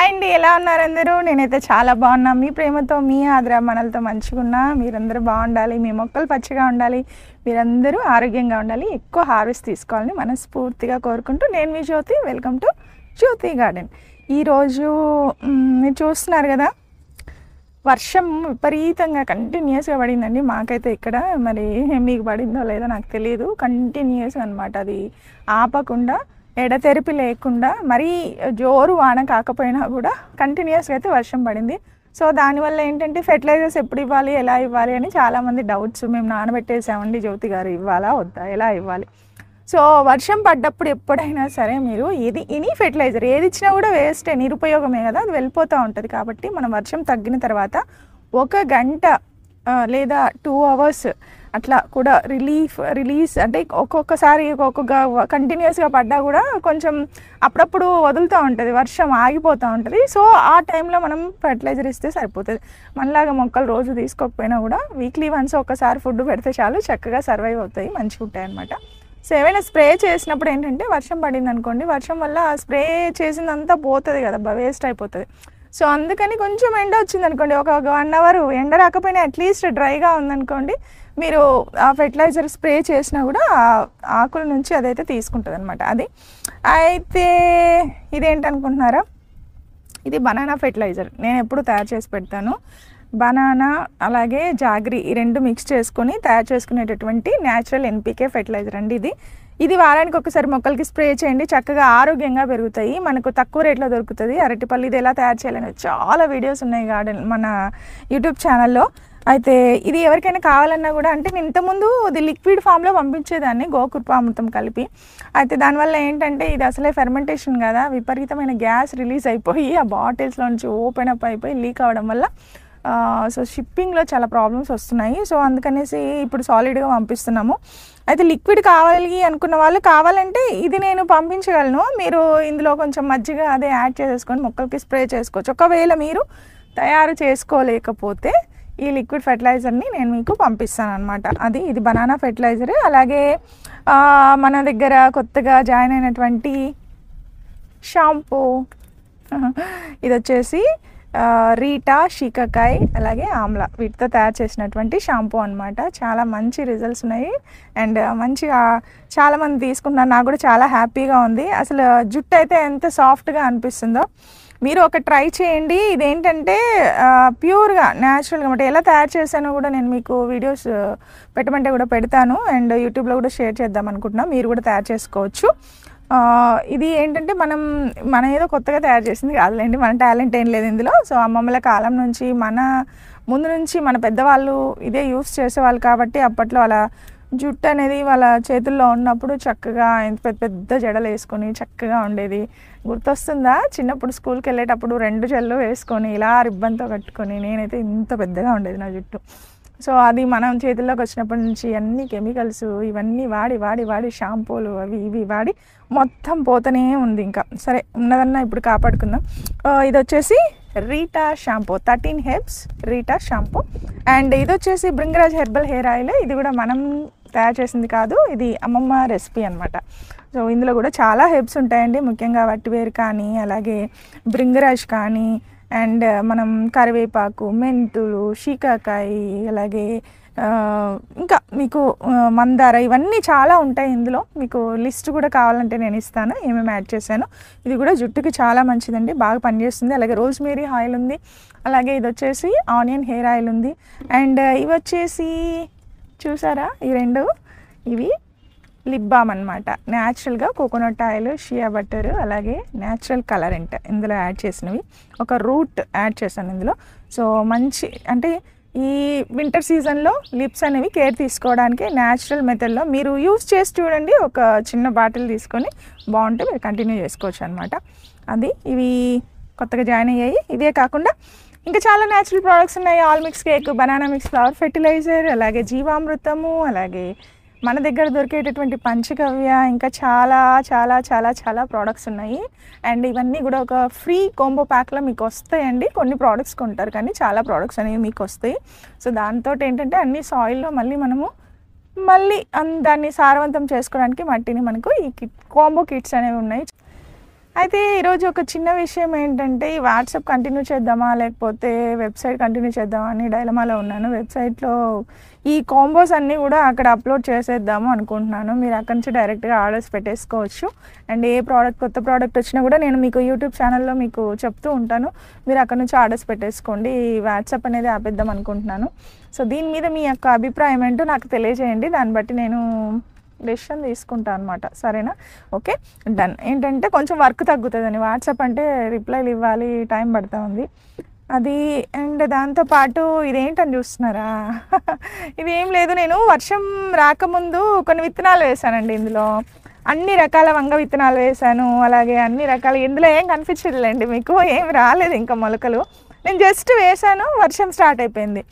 Hi అండి, ఎలా ఉన్నారు అందరూ? నేనైతే చాలా బాగున్నా. మీ ప్రేమతో మీ ఆదర మనలతో మంచిగున్నా. మీరందరూ బాగుండాలి, మీ మొక్కలు పచ్చగా ఉండాలి, మీరందరూ ఆరోగ్యంగా ఉండాలి, ఎక్కువ హార్వెస్ట్ తీసుకోవాలని మనస్ఫూర్తిగా కోరుకుంటూ నేను మీ Jyothi. Welcome to Jyothi garden. ఈరోజు మీరు చూస్తున్నారు కదా, వర్షం విపరీతంగా కంటిన్యూస్గా పడిందండి మాకైతే ఇక్కడ. మరి మీకు పడిందో లేదో నాకు తెలియదు. కంటిన్యూస్ అనమాట, అది ఆపకుండా ఎడతెరిపి లేకుండా, మరీ జోరు వాన కాకపోయినా కూడా కంటిన్యూస్గా అయితే వర్షం పడింది. సో దానివల్ల ఏంటంటే ఫెర్టిలైజర్స్ ఎప్పుడు ఇవ్వాలి, ఎలా ఇవ్వాలి అని చాలామంది డౌట్స్. మేము నానబెట్టేసామండి జ్యోతి గారు, ఇవ్వాలా వద్దా, ఎలా ఇవ్వాలి? సో వర్షం పడ్డప్పుడు ఎప్పుడైనా సరే మీరు ఎనీ ఫెర్టిలైజర్ ఏది ఇచ్చినా కూడా వేస్టే, నిరుపయోగమే కదా, అది వెళ్ళిపోతూ ఉంటుంది. కాబట్టి మనం వర్షం తగ్గిన తర్వాత 1 గంట లేదా 2 అవర్స్ అట్లా కూడా రిలీజ్ అంటే ఒక్కొక్కసారి కంటిన్యూస్గా పడ్డా కూడా కొంచెం అప్పుడప్పుడు వదులుతూ ఉంటుంది, వర్షం ఆగిపోతూ ఉంటుంది. సో ఆ టైంలో మనం ఫెర్టిలైజర్ ఇస్తే సరిపోతుంది. మనలాగా మొక్కలు రోజు తీసుకోకపోయినా కూడా వీక్లీ వన్స్ ఒకసారి ఫుడ్ పెడితే చాలు, చక్కగా సర్వైవ్ అవుతాయి, మంచిగా ఉంటాయి అన్నమాట. సో ఏమైనా స్ప్రే చేసినప్పుడు ఏంటంటే వర్షం పడింది అనుకోండి, వర్షం వల్ల స్ప్రే చేసిందంతా పోతుంది కదా, వేస్ట్ అయిపోతుంది. సో అందుకని కొంచెం ఎండ వచ్చింది అనుకోండి, ఒక 1 అవర్ ఎండ రాకపోయినా అట్లీస్ట్ డ్రైగా ఉందనుకోండి, మీరు ఆ ఫెర్టిలైజర్ స్ప్రే చేసినా కూడా ఆకుల నుంచి అదైతే తీసుకుంటుంది అనమాట. అది అయితే ఇదేంటనుకుంటున్నారా, ఇది బనానా ఫెర్టిలైజర్. నేను ఎప్పుడు తయారు చేసి పెడతాను. బనానా అలాగే జాగ్రీ ఈ 2 మిక్స్ చేసుకొని తయారు చేసుకునేటటువంటి న్యాచురల్ ఎన్పికే ఫెర్టిలైజర్ అండి ఇది వారానికి ఒకసారి మొక్కలకి స్ప్రే చేయండి, చక్కగా ఆరోగ్యంగా పెరుగుతాయి. మనకు తక్కువ రేట్లో దొరుకుతుంది. అరటిపల్లి ఇది ఎలా తయారు చేయాలని చాలా వీడియోస్ ఉన్నాయి గార్డెన్ మన యూట్యూబ్ ఛానల్లో. అయితే ఇది ఎవరికైనా కావాలన్నా కూడా, అంటే నేను ఇంతకుముందు ఇది లిక్విడ్ ఫామ్లో పంపించేదాన్ని గోకృపామృతం కలిపి. అయితే దానివల్ల ఏంటంటే ఇది అసలే ఫెర్మెంటేషన్ కదా, విపరీతమైన గ్యాస్ రిలీజ్ అయిపోయి ఆ బాటిల్స్లో నుంచి ఓపెన్ అప్ అయిపోయి లీక్ అవ్వడం వల్ల సో షిప్పింగ్లో చాలా ప్రాబ్లమ్స్ వస్తున్నాయి. సో అందుకనేసి ఇప్పుడు సాలిడ్గా పంపిస్తున్నాము. అయితే లిక్విడ్ కావాలి అనుకున్న వాళ్ళు కావాలంటే ఇది నేను పంపించగలను. మీరు ఇందులో కొంచెం మజ్జిగ అదే యాడ్ చేసేసుకొని మొక్కలకి స్ప్రే చేసుకోవచ్చు. ఒకవేళ మీరు తయారు చేసుకోలేకపోతే ఈ లిక్విడ్ ఫెర్టిలైజర్ని నేను మీకు పంపిస్తాను అనమాట. ఇది బనానా ఫెర్టిలైజర్. అలాగే మన దగ్గర కొత్తగా జాయిన్ అయినటువంటి షాంపూ, ఇది వచ్చేసి రీటా, షీకాకాయ్ అలాగే ఆమ్లా, వీటితో తయారు చేసినటువంటి షాంపూ అనమాట. చాలా మంచి రిజల్ట్స్ ఉన్నాయి అండ్ మంచిగా చాలామంది తీసుకున్నారు. నాకు కూడా చాలా హ్యాపీగా ఉంది. అసలు జుట్టు అయితే ఎంత సాఫ్ట్గా అనిపిస్తుందో, మీరు ఒక ట్రై చేయండి. ఇదేంటంటే ప్యూర్గా న్యాచురల్గా అంటే ఎలా తయారు చేశానో కూడా నేను మీకు వీడియోస్ పెట్టమంటే కూడా పెడతాను అండ్ యూట్యూబ్లో కూడా షేర్ చేద్దాం అనుకుంటున్నాను. మీరు కూడా తయారు చేసుకోవచ్చు. ఇది ఏంటంటే మన ఏదో కొత్తగా తయారు చేసింది కాదులేండి, మన టాలెంట్ ఏం లేదు ఇందులో. సో అమ్మమ్మల కాలం నుంచి ముందు నుంచి మన పెద్దవాళ్ళు ఇదే యూస్ చేసేవాళ్ళు కాబట్టి అప్పట్లో అలా జుట్టు అనేది వాళ్ళ చేతుల్లో ఉన్నప్పుడు చక్కగా పెద్ద పెద్ద జడలు వేసుకొని చక్కగా ఉండేది. గుర్తొస్తుందా? చిన్నప్పుడు స్కూల్కి వెళ్ళేటప్పుడు 2 జడలు వేసుకొని ఇలా రిబ్బన్తో కట్టుకొని నేనైతే ఇంత పెద్దగా ఉండేది నా జుట్టు. సో అది మనం చేతుల్లోకి వచ్చినప్పటి నుంచి అన్ని కెమికల్స్ ఇవన్నీ వాడి షాంపూలు అవి ఇవి వాడి మొత్తం పోతూనే ఉంది. ఇంకా సరే ఉన్నదన్నా ఇప్పుడు కాపాడుకుందాం. ఇది వచ్చేసి Rita shampoo, 13 herbs Rita shampoo. And ఇది వచ్చేసి భృంగరాజ్ హెర్బల్ హెయిర్ ఆయిల్. ఇది కూడా మనం తయారు చేసింది కాదు, ఇది అమ్మమ్మ రెసిపీ అనమాట. సో ఇందులో కూడా చాలా హెర్బ్స్ ఉంటాయండి, ముఖ్యంగా వట్టివేరు కానీ అలాగే భృంగరాజ్ కానీ అండ్ మనం కరివేపాకు, మెంతులు, షీకాకాయ అలాగే ఇంకా మీకు మందార, ఇవన్నీ చాలా ఉంటాయి ఇందులో. మీకు లిస్ట్ కూడా కావాలంటే నేను ఇస్తాను ఏమేమి యాడ్ చేశాను. ఇది కూడా జుట్టుకి చాలా మంచిదండి, బాగా పనిచేస్తుంది. అలాగే రోజ్మేరీ ఆయిల్ ఉంది, అలాగే ఇది వచ్చేసి ఆనియన్ హెయిర్ ఆయిల్ ఉంది. అండ్ ఇవి వచ్చేసి చూసారా, ఈ 2 ఇవి లిప్ బామ్ అనమాట. న్యాచురల్గా కోకోనట్ ఆయిల్, షియా బటర్ అలాగే న్యాచురల్ కలరెంట్ ఇందులో యాడ్ చేసినవి. ఒక రూట్ యాడ్ చేశాను ఇందులో. సో మంచి అంటే ఈ వింటర్ సీజన్లో లిప్స్ అనేవి కేర్ తీసుకోవడానికి న్యాచురల్ మెథడ్లో మీరు యూస్ చేసి చూడండి. ఒక చిన్న బాటిల్ తీసుకొని బాగుంటే మీరు కంటిన్యూ చేసుకోవచ్చు అనమాట. ఇవి కొత్తగా జాయిన్ అయ్యాయి. ఇవే కాకుండా ఇంకా చాలా న్యాచురల్ ప్రోడక్ట్స్ ఉన్నాయి. All mix cake, banana mix flower fertilizer, అలాగే జీవామృతము, అలాగే మన దగ్గర దొరికేటటువంటి పంచగవ్య, ఇంకా చాలా చాలా చాలా చాలా ప్రోడక్ట్స్ ఉన్నాయి. అండ్ ఇవన్నీ కూడా ఒక ఫ్రీ కాంబో ప్యాక్లో మీకు వస్తాయండి. కొన్ని ప్రోడక్ట్స్ కొంటారు కానీ చాలా ప్రోడక్ట్స్ అనేవి మీకు వస్తాయి. సో దాంతో ఏంటంటే అన్ని సాయిల్లో మళ్ళీ దాన్ని సారవంతం చేసుకోవడానికి మట్టిని మనకు ఈ కాంబో కిట్స్ అనేవి ఉన్నాయి. అయితే ఈరోజు ఒక చిన్న విషయం ఏంటంటే ఈ వాట్సాప్ కంటిన్యూ చేద్దామా లేకపోతే వెబ్సైట్ కంటిన్యూ చేద్దామా అని డైలమాలో ఉన్నాను. వెబ్సైట్లో ఈ కాంబోస్ అన్నీ కూడా అక్కడ అప్లోడ్ చేసేద్దాము అనుకుంటున్నాను. మీరు అక్కడి నుంచి డైరెక్ట్గా ఆర్డర్స్ పెట్టేసుకోవచ్చు. అండ్ ఏ ప్రోడక్ట్ కొత్త ప్రోడక్ట్ వచ్చినా కూడా నేను మీకు యూట్యూబ్ ఛానల్లో మీకు చెప్తూ ఉంటాను. మీరు అక్కడ నుంచి ఆర్డర్స్ పెట్టేసుకోండి. ఈ వాట్సాప్ అనేది ఆపేద్దాం అనుకుంటున్నాను. సో దీని మీద మీ యొక్క అభిప్రాయం ఏంటో నాకు తెలియజేయండి. దాన్ని బట్టి నేను డెసిషన్ తీసుకుంటాను అనమాట. సరేనా? Okay, done. ఏంటంటే కొంచెం వర్క్ తగ్గుతుందని, వాట్సాప్ అంటే రిప్లైలు ఇవ్వాలి, టైం పడుతూ ఉంది అది. అండ్ దాంతోపాటు ఇదేంటని చూస్తున్నారా? ఇదేం లేదు, నేను వర్షం రాకముందు కొన్ని విత్తనాలు వేసానండి. ఇందులో అన్ని రకాల వంగ విత్తనాలు వేసాను. అలాగే అన్ని రకాల, ఇందులో ఏం కనిపించలేండి మీకు, ఏం రాలేదు ఇంకా మొలకలు. నేను జస్ట్ వేసాను, వర్షం స్టార్ట్ అయిపోయింది.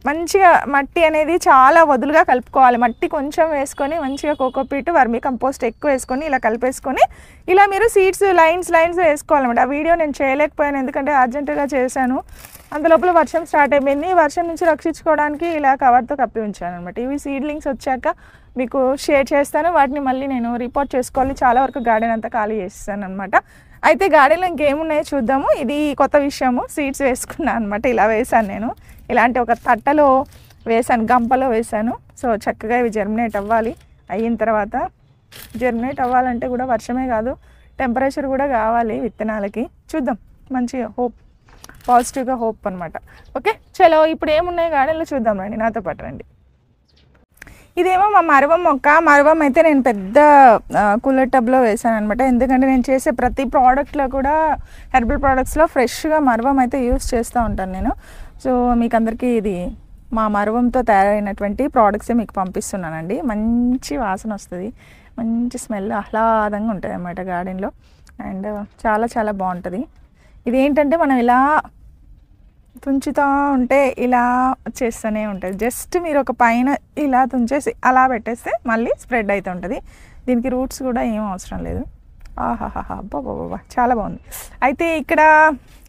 మంచిగా మట్టి అనేది చాలా వదులుగా కలుపుకోవాలి. మట్టి కొంచెం వేసుకొని మంచిగా కోకోపీట్, వర్మీ కంపోస్ట్ ఎక్కువ వేసుకొని ఇలా కలిపేసుకొని ఇలా మీరు సీడ్స్ లైన్స్ వేసుకోవాలన్నమాట. ఆ వీడియో నేను చేయలేకపోయాను ఎందుకంటే అర్జెంటుగా చేశాను. అందులోపల వర్షం స్టార్ట్ అయిపోయింది. వర్షం నుంచి రక్షించుకోవడానికి ఇలా కవర్తో కప్పి ఉంచాను అనమాట. ఇవి సీడ్లింగ్స్ వచ్చాక మీకు షేర్ చేస్తాను. వాటిని మళ్ళీ నేను రిపోర్ట్ చేసుకోవాలి. చాలా వరకు గార్డెన్ అంతా ఖాళీ చేస్తాను అనమాట. అయితే గార్డెన్లో ఇంకేమున్నాయో చూద్దాము. ఇది కొత్త విషయము. సీడ్స్ వేసుకున్నాను అనమాట. ఇలా వేసాను నేను. ఇలాంటి ఒక తట్టలో వేసాను, గంపలో వేసాను. సో చక్కగా ఇవి జర్మినేట్ అవ్వాలి. అయిన తర్వాత జర్మినేట్ అవ్వాలంటే కూడా వర్షమే కాదు, టెంపరేచర్ కూడా కావాలి విత్తనాలకి. చూద్దాం, మంచిగా హోప్, పాజిటివ్గా హోప్ అనమాట. ఓకే, చలో ఇప్పుడు ఏమున్నాయి గార్డెన్లో చూద్దాం రండి, నాతో పాటు రండి. ఇదేమో మా మరవం మొక్క. మరవం అయితే నేను పెద్ద కూలర్ టబ్లో వేసాను అనమాట. ఎందుకంటే నేను చేసే ప్రతి ప్రోడక్ట్లో కూడా హెర్బల్ ప్రోడక్ట్స్లో ఫ్రెష్గా మరవం అయితే యూస్ చేస్తూ ఉంటాను నేను. సో మీకు అందరికీ ఇది మా మరవంతో తయారైనటువంటి ప్రోడక్ట్సే మీకు పంపిస్తున్నానండి. మంచి వాసన వస్తుంది, మంచి స్మెల్, ఆహ్లాదంగా ఉంటుంది అన్నమాట గార్డెన్లో. అండ్ చాలా చాలా బాగుంటుంది. ఇదేంటంటే మనం ఇలా తుంచుతూ ఉంటే ఇలా వచ్చేస్తూనే ఉంటుంది. జస్ట్ మీరు ఒక పైన ఇలా తుంచేసి అలా పెట్టేస్తే మళ్ళీ స్ప్రెడ్ అవుతూ ఉంటుంది. దీనికి రూట్స్ కూడా ఏం అవసరం లేదు. ఆహాహా, అబ్బా చాలా బాగుంది. అయితే ఇక్కడ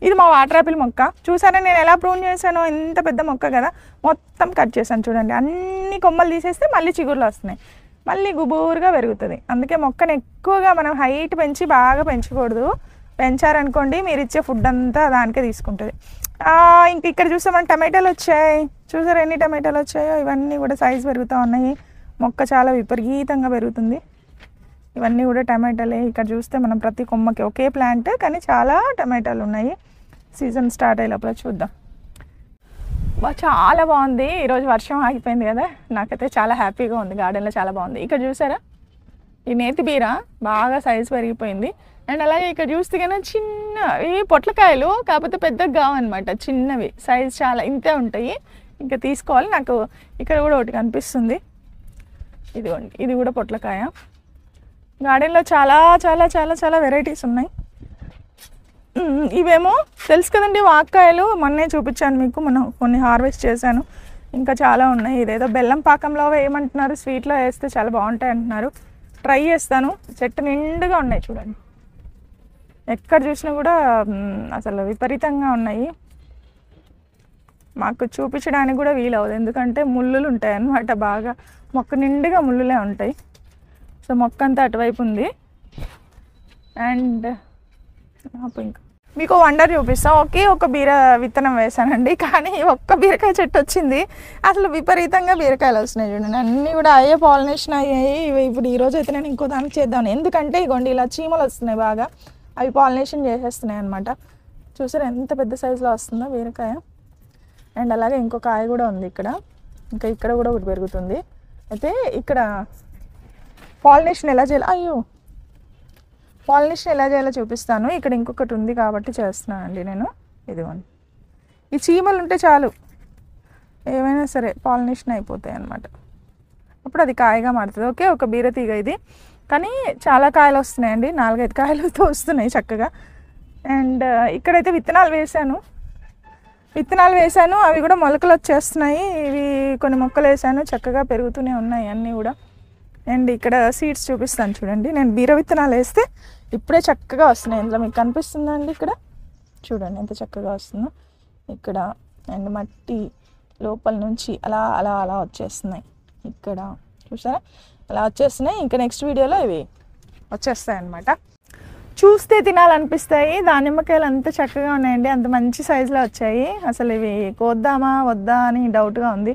ఇది మా వాటర్ ఆపిల్ మొక్క. చూసారా నేను ఎలా ప్రూన్ చేశానో? ఎంత పెద్ద మొక్క కదా, మొత్తం కట్ చేశాను చూడండి. అన్ని కొమ్మలు తీసేస్తే మళ్ళీ చిగుర్లు వస్తున్నాయి, మళ్ళీ గుబూరుగా పెరుగుతుంది. అందుకే మొక్కను ఎక్కువగా మనం హైట్ పెంచి బాగా పెంచకూడదు. పెంచారనుకోండి మీరు ఇచ్చే ఫుడ్ అంతా దానికే తీసుకుంటుంది. ఇంక ఇక్కడ చూస్తే మన టమాటాలు వచ్చాయి. చూసారా ఎన్ని టమాటాలు వచ్చాయో? ఇవన్నీ కూడా సైజు పెరుగుతూ ఉన్నాయి. మొక్క చాలా విపరీతంగా పెరుగుతుంది. ఇవన్నీ కూడా టమాటాలే. ఇక్కడ చూస్తే మనం ప్రతి కొమ్మకి ఒకే ప్లాంట్ కానీ చాలా టమాటాలు ఉన్నాయి. సీజన్ స్టార్ట్ అయ్యే లోపల చూద్దాం. చాలా బాగుంది. ఈరోజు వర్షం ఆగిపోయింది కదా, నాకైతే చాలా హ్యాపీగా ఉంది. గార్డెన్లో చాలా బాగుంది. ఇక్కడ చూసారా ఈ నేతి బీర బాగా సైజు పెరిగిపోయింది. అండ్ అలాగే ఇక్కడ చూస్తే కన్నా చిన్నవి పొట్లకాయలు, కాకపోతే పెద్దగా కావన్నమాట, చిన్నవి సైజు చాలా ఇంతే ఉంటాయి. ఇంకా తీసుకోవాలి. నాకు ఇక్కడ కూడా ఒకటి కనిపిస్తుంది, ఇదిగోండి, ఇది కూడా పొట్లకాయ. గార్డెన్లో చాలా చాలా చాలా చాలా వెరైటీస్ ఉన్నాయి. ఇవేమో తెలుసు కదండి వాక్కాయలు, మొన్నే చూపించాను మీకు, మనం కొన్ని హార్వెస్ట్ చేశాను. ఇంకా చాలా ఉన్నాయి. ఇదేదో బెల్లం పాకంలో వేయమంటున్నారు, స్వీట్లో వేస్తే చాలా బాగుంటాయి అంటున్నారు. ట్రై చేస్తాను. చెట్టు నిండుగా ఉన్నాయి చూడండి, ఎక్కడ చూసినా కూడా అసలు విపరీతంగా ఉన్నాయి. మాకు చూపించడానికి కూడా వీలవదు, ఎందుకంటే ముళ్ళులు ఉంటాయి అన్నమాట. బాగా మొక్క నిండుగా ముళ్ళులే ఉంటాయి. సో మొక్క అంతా అటువైపు ఉంది. అండ్ ఇంకా మీకు వండర్ చూపిస్తాం. ఒక బీర విత్తనం వేసానండి, కానీ ఒక్క బీరకాయ చెట్టు వచ్చింది. అసలు విపరీతంగా బీరకాయలు వస్తున్నాయి చూడండి. అన్నీ కూడా అయ్యే పాలినేషన్ అయ్యాయి. ఇప్పుడు ఈరోజు అయితే నేను ఇంకో దానికి చేద్దాను, ఎందుకంటే ఇగోండి ఇలా చీమలు వస్తున్నాయి బాగా, అవి పాలినేషన్ చేసేస్తున్నాయి అనమాట. చూసారా ఎంత పెద్ద సైజులో వస్తుందో బీరకాయ. అండ్ అలాగే ఇంకో కాయ కూడా ఉంది ఇక్కడ, ఇంకా ఇక్కడ కూడా ఒకటి పెరుగుతుంది. అయితే ఇక్కడ పాలినేషన్ ఎలా చేయాలి, పాలినేషన్ ఎలా చేయాలో చూపిస్తాను. ఇక్కడ ఇంకొకటి ఉంది కాబట్టి చేస్తున్నానండి నేను. ఇదిగోండి, ఈ చీమలు ఉంటే చాలు ఏమైనా సరే పాలినేషన్ అయిపోతాయి అన్నమాట. అప్పుడు అది కాయగా మారుతుంది. ఒక బీర తీగ ఇది, కానీ చాలా కాయలు వస్తున్నాయండి, 4-5 కాయలతో వస్తున్నాయి చక్కగా. అండ్ ఇక్కడైతే విత్తనాలు వేసాను, అవి కూడా మొలకలు వచ్చేస్తున్నాయి. ఇవి కొన్ని మొక్కలు వేసాను, చక్కగా పెరుగుతూనే ఉన్నాయి అన్నీ కూడా. అండ్ ఇక్కడ సీడ్స్ చూపిస్తాను చూడండి. నేను బీర విత్తనాలు వేస్తే ఇప్పుడే చక్కగా వస్తున్నాయి. ఇందులో మీకు కనిపిస్తుందండి, ఇక్కడ చూడండి ఎంత చక్కగా వస్తుందో ఇక్కడ. అండ్ మట్టి లోపల నుంచి అలా అలా అలా వచ్చేస్తున్నాయి. ఇక్కడ చూసారా అలా వచ్చేస్తున్నాయి. ఇంకా నెక్స్ట్ వీడియోలో ఇవి వచ్చేస్తాయి అన్నమాట. చూస్తే తినాలనిపిస్తాయి. దానిమ్మకాయలు అంత చక్కగా ఉన్నాయండి, అంత మంచి సైజులో వచ్చాయి. అసలు ఇవి కోద్దామా వద్దా అని డౌట్గా ఉంది.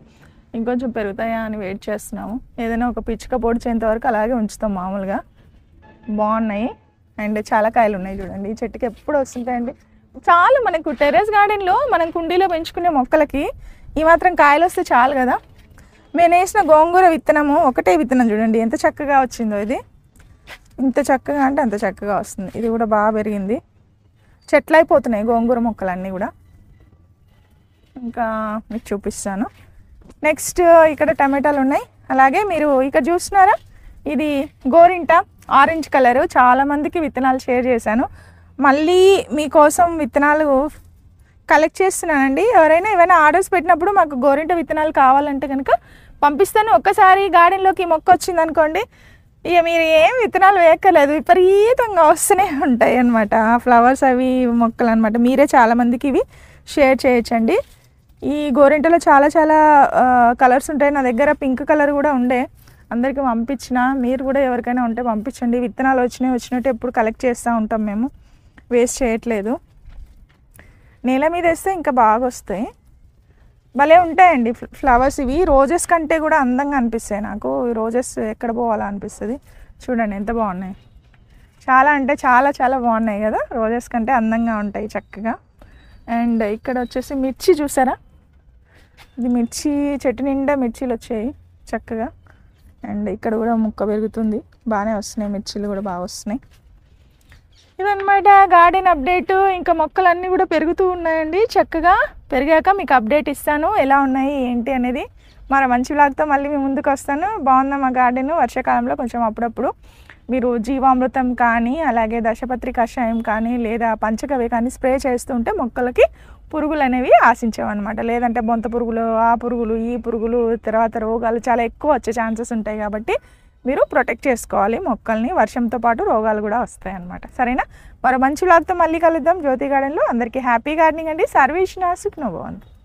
ఇంకొంచెం పెరుగుతాయా అని వెయిట్ చేస్తున్నాము. ఏదైనా ఒక పిచ్చుక పొడిచేంత వరకు అలాగే ఉంచుతాం మామూలుగా. బాగున్నాయి అండ్ చాలా కాయలు ఉన్నాయి చూడండి. ఈ చెట్టుకి ఎప్పుడు వస్తుంటాయండి. చాలు మనకు టెర్రస్ గార్డెన్లో మనం కుండీలో పెంచుకునే మొక్కలకి ఈ మాత్రం కాయలు వస్తే చాలు కదా. నేను వేసిన గోంగూర విత్తనము ఒకటే విత్తనం చూడండి ఎంత చక్కగా వచ్చిందో. ఇది ఇంత చక్కగా అంటే అంత చక్కగా వస్తుంది. ఇది కూడా బాగా పెరిగింది. చెట్లు అయిపోతున్నాయి గోంగూర మొక్కలన్నీ కూడా. ఇంకా మీకు చూపిస్తాను. నెక్స్ట్ ఇక్కడ టమాటాలు ఉన్నాయి. అలాగే మీరు ఇక్కడ చూస్తున్నారా, ఇది గోరింట ఆరెంజ్ కలరు. చాలామందికి విత్తనాలు షేర్ చేశాను. మళ్ళీ మీకోసం విత్తనాలు కలెక్ట్ చేస్తున్నానండి. ఎవరైనా ఏమైనా ఆర్డర్స్ పెట్టినప్పుడు మాకు గోరింట విత్తనాలు కావాలంటే కనుక పంపిస్తాను. ఒక్కసారి గార్డెన్లోకి మొక్క వచ్చిందనుకోండి, ఇక మీరు ఏం విత్తనాలు వేయక్కర్లేదు, విపరీతంగా వస్తూనే ఉంటాయి అన్నమాట. ఫ్లవర్స్ అవి మొక్కలు అనమాట. మీరే చాలామందికి ఇవి షేర్ చేయొచ్చండి. ఈ గోరింటలో చాలా చాలా కలర్స్ ఉంటాయి. నా దగ్గర పింక్ కలర్ కూడా ఉండే, అందరికీ పంపించిన. మీరు కూడా ఎవరికైనా ఉంటే పంపించండి. విత్తనాలు వచ్చినట్టు ఎప్పుడు కలెక్ట్ చేస్తూ ఉంటాం మేము, వేస్ట్ చేయట్లేదు. నేల మీద వేస్తే ఇంకా బాగా వస్తాయి, భలే ఉంటాయండి ఫ్లవర్స్. ఇవి రోజెస్ కంటే కూడా అందంగా అనిపిస్తాయి నాకు. ఈ రోజెస్ ఎక్కడ పోవాలా అనిపిస్తుంది. చూడండి ఎంత బాగున్నాయి. చాలా అంటే చాలా చాలా బాగున్నాయి కదా. రోజెస్ కంటే అందంగా ఉంటాయి చక్కగా. అండ్ ఇక్కడ వచ్చేసి మిర్చి చూసారా, ఇది మిర్చి చెట్టు నిండా మిర్చీలు వచ్చాయి చక్కగా. అండ్ ఇక్కడ కూడా ముక్క పెరుగుతుంది, బాగానే వస్తున్నాయి. మిర్చీలు కూడా బాగా వస్తున్నాయి. ఇదన్నమాట గార్డెన్ అప్డేట్. ఇంకా మొక్కలన్నీ కూడా పెరుగుతూ ఉన్నాయండి చక్కగా. పెరిగాక మీకు అప్డేట్ ఇస్తాను ఎలా ఉన్నాయి ఏంటి అనేది. మరో మంచి వ్లాగ్తో మళ్ళీ మీ ముందుకు వస్తాను. బాగుందా మా గార్డెన్. వర్షాకాలంలో కొంచెం అప్పుడప్పుడు మీరు జీవామృతం కానీ అలాగే దశపత్రి కషాయం కానీ లేదా పంచగవ్య కానీ స్ప్రే చేస్తూ ఉంటే మొక్కలకి పురుగులు అనేవి ఆశించవన్నమాట. లేదంటే బొంత పురుగులు, ఆ పురుగులు, ఈ పురుగులు, తర్వాత రోగాలు చాలా ఎక్కువ వచ్చే ఛాన్సెస్ ఉంటాయి. కాబట్టి మీరు ప్రొటెక్ట్ చేసుకోవాలి మొక్కల్ని. వర్షంతో పాటు రోగాలు కూడా వస్తాయి అన్నమాట. సరేనా. మరో మంచి వ్లాగ్తో మళ్ళీ కలుద్దాం జ్యోతి గార్డెన్లో. అందరికీ హ్యాపీ గార్డెనింగ్ అండి. సర్వేష్ సుఖ్నో భవంతు.